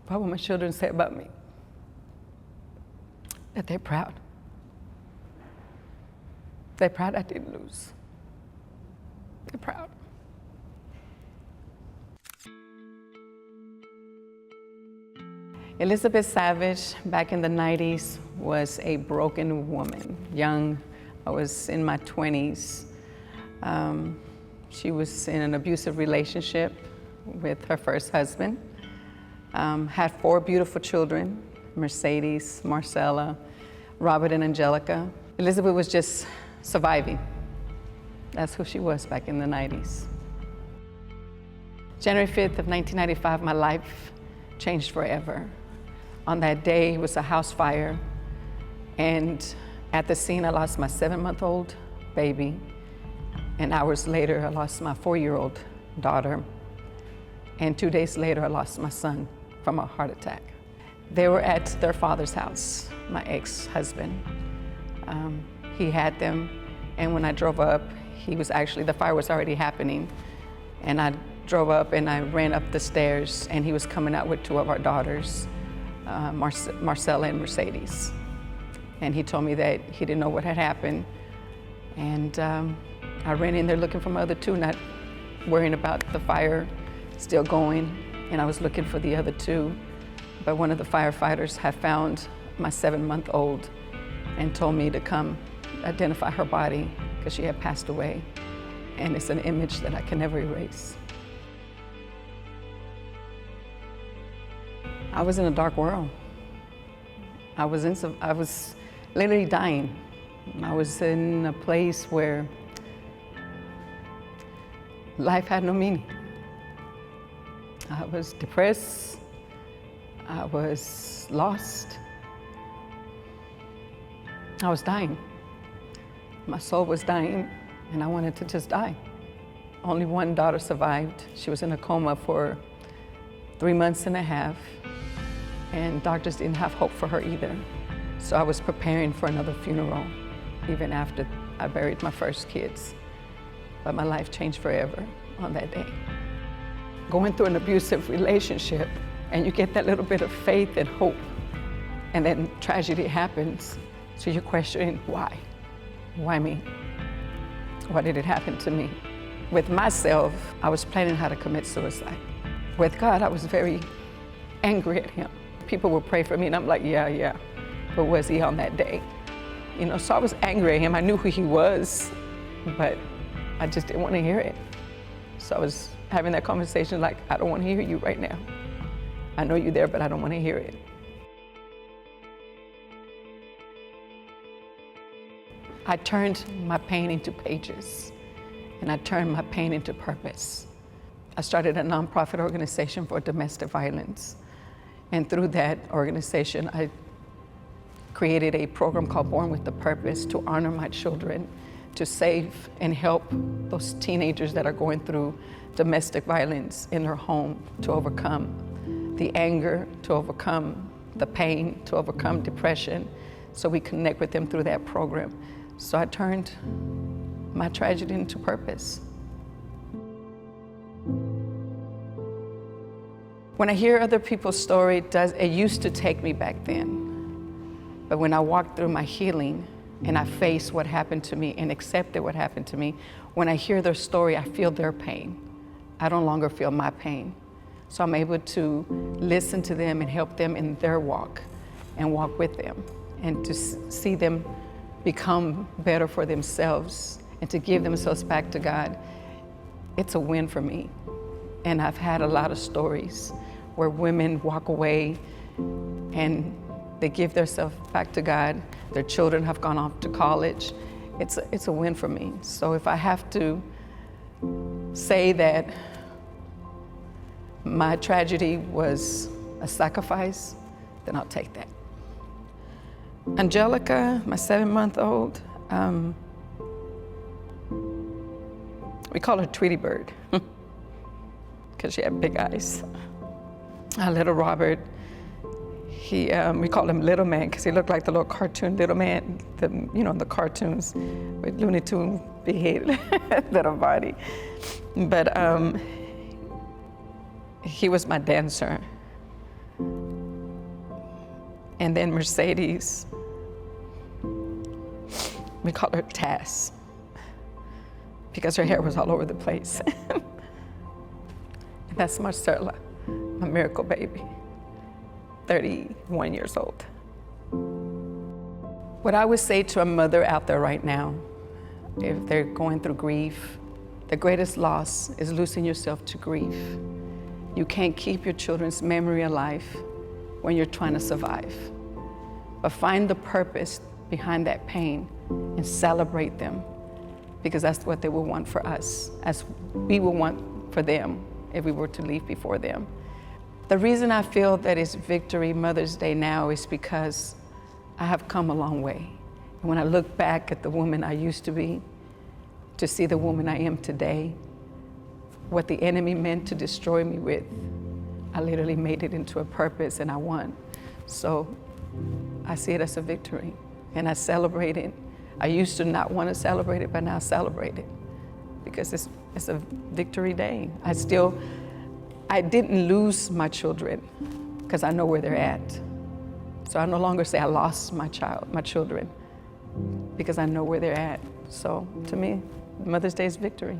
What will my children say about me? That they're proud. They're proud I didn't lose. They're proud. Elizabeth Savage, back in the 90s, was a broken woman. Young, I was in my 20s. She was in an abusive relationship with her first husband. Had 4 beautiful children, Mercedes, Marcella, Robert, and Angelica. Elizabeth was just surviving. That's who she was back in the 90s. January 5th of 1995, my life changed forever. On that day, it was a house fire, and at the scene, I lost my 7-month-old baby, and hours later, I lost my 4-year-old daughter, and 2 days later, I lost my son from a heart attack. They were at their father's house, my ex-husband. He had them, and when I drove up, the fire was already happening, and I drove up and I ran up the stairs, and he was coming out with 2 of our daughters, Marcella and Mercedes. And he told me that he didn't know what had happened. And I ran in there looking for my other 2, not worrying about the fire still going. And I was looking for the other 2. But one of the firefighters had found my 7-month-old and told me to come identify her body because she had passed away. And it's an image that I can never erase. I was in a dark world. I was literally dying. I was in a place where life had no meaning. I was depressed. I was lost. I was dying. My soul was dying, and I wanted to just die. Only one daughter survived. She was in a coma for 3 months and a half. And doctors didn't have hope for her either. So I was preparing for another funeral, even after I buried my first kids. But my life changed forever on that day. Going through an abusive relationship, and you get that little bit of faith and hope, and then tragedy happens. So you're questioning, why? Why me? Why did it happen to me? With myself, I was planning how to commit suicide. With God, I was very angry at him. People would pray for me, and I'm like, yeah, but was he on that day? So I was angry at him. I knew who he was, but I just didn't want to hear it. So I was having that conversation like, I don't want to hear you right now. I know you're there, but I don't want to hear it. I turned my pain into pages, and I turned my pain into purpose. I started a nonprofit organization for domestic violence. And through that organization, I created a program called Born with the Purpose to honor my children, to save and help those teenagers that are going through domestic violence in their home, to overcome the anger, to overcome the pain, to overcome depression. So we connect with them through that program. So I turned my tragedy into purpose. When I hear other people's story, it used to take me back then. But when I walked through my healing and I faced what happened to me and accepted what happened to me, when I hear their story, I feel their pain. I no longer feel my pain. So I'm able to listen to them and help them in their walk and walk with them and to see them become better for themselves and to give themselves back to God. It's a win for me. And I've had a lot of stories where women walk away and they give themselves back to God. Their children have gone off to college. It's a win for me. So if I have to say that my tragedy was a sacrifice, then I'll take that. Angelica, my 7-month-old, we call her Tweety Bird because she had big eyes. Our little Robert, we called him Little Man because he looked like the little cartoon Little Man, the cartoons with Looney Tunes behaved little body. But he was my dancer. And then Mercedes, we call her Tass, because her hair was all over the place. And that's Marcella, my miracle baby, 31 years old. What I would say to a mother out there right now, if they're going through grief, the greatest loss is losing yourself to grief. You can't keep your children's memory alive when you're trying to survive. But find the purpose behind that pain and celebrate them, because that's what they will want for us, as we will want for them if we were to leave before them. The reason I feel that it's Victory Mother's Day now is because I have come a long way. And when I look back at the woman I used to be, to see the woman I am today, what the enemy meant to destroy me with, I literally made it into a purpose and I won. So I see it as a victory and I celebrate it. I used to not want to celebrate it, but now I celebrate it because it's a victory day. I didn't lose my children because I know where they're at. So I no longer say I lost my children, because I know where they're at. So to me, Mother's Day is victory.